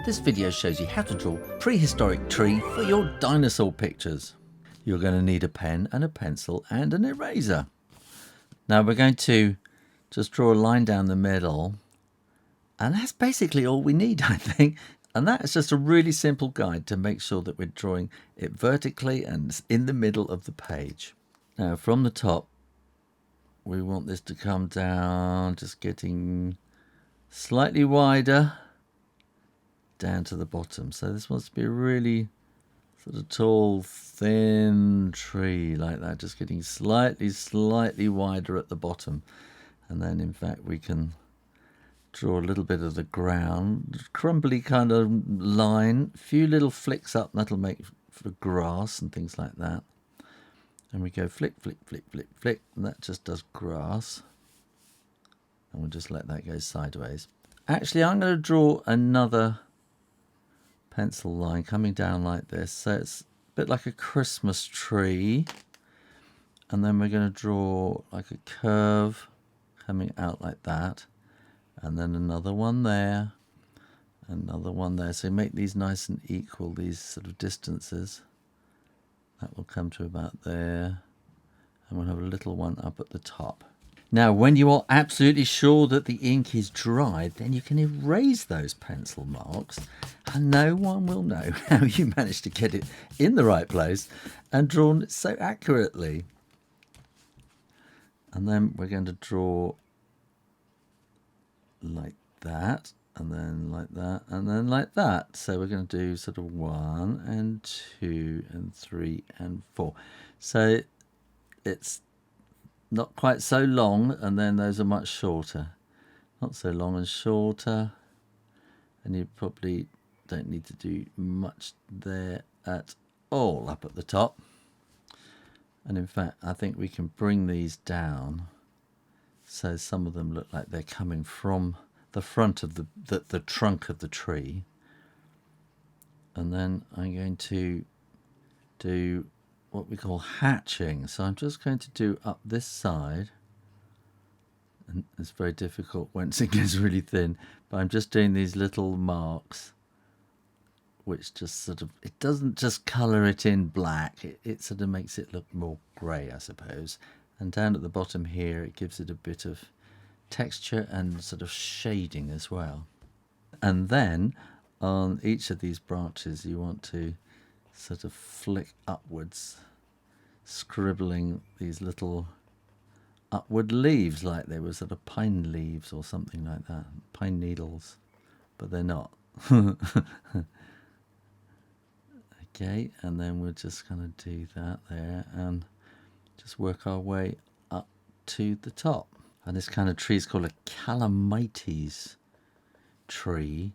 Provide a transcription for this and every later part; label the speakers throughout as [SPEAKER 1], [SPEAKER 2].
[SPEAKER 1] This video shows you how to draw a prehistoric tree for your dinosaur pictures. You're going to need a pen and a pencil and an eraser. Now we're going to just draw a line down the middle, and that's basically all we need, I think. And that is just a really simple guide to make sure that we're drawing it vertically and in the middle of the page. Now from the top, we want this to come down, just getting slightly wider down to the bottom. So this wants to be a really sort of tall, thin tree like that, just getting slightly wider at the bottom. And then in fact we can draw a little bit of the ground, crumbly kind of line, a few little flicks up, that'll make for grass and things like that. And we go flick, flick, flick, flick, flick, and that just does grass. And we'll just let that go sideways. Actually, I'm going to draw another pencil line coming down like this. So it's a bit like a Christmas tree. And then we're going to draw like a curve coming out like that. And then another one there. Another one there. So make these nice and equal, these sort of distances. That will come to about there. And we'll have a little one up at the top. Now, when you are absolutely sure that the ink is dry, then you can erase those pencil marks and no one will know how you managed to get it in the right place and drawn it so accurately. And then we're going to draw like that, and then like that, and then like that. So we're going to do sort of 1 and 2 and 3 and 4. So it's not quite so long, and then those are much shorter. Not so long and shorter. And you probably don't need to do much there at all up at the top. And in fact, I think we can bring these down so some of them look like they're coming from the front of the trunk of the tree. And then I'm going to do what we call hatching. So I'm just going to do up this side, and it's very difficult once it gets really thin, but I'm just doing these little marks which just sort of, it doesn't just colour it in black, it sort of makes it look more grey, I suppose. And down at the bottom here it gives it a bit of texture and sort of shading as well. And then on each of these branches you want to sort of flick upwards, scribbling these little upward leaves like they were sort of pine leaves or something like that, pine needles, but they're not. Okay, and then we're just going to do that there and just work our way up to the top. And this kind of tree is called a Calamites tree.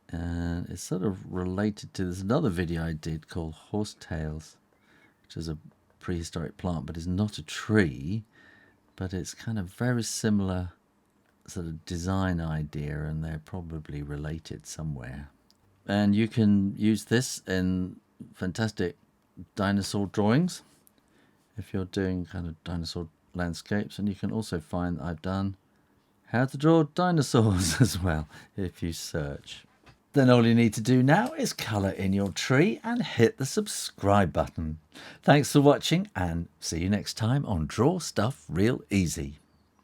[SPEAKER 1] And it's sort of related to, there's another video I did called Horsetails, which is a prehistoric plant, but it's not a tree, but it's kind of very similar sort of design idea, and they're probably related somewhere. And you can use this in fantastic dinosaur drawings if you're doing kind of dinosaur landscapes, and you can also find I've done how to draw dinosaurs as well if you search. Then all you need to do now is colour in your tree and hit the subscribe button. Thanks for watching, and see you next time on Draw Stuff Real Easy.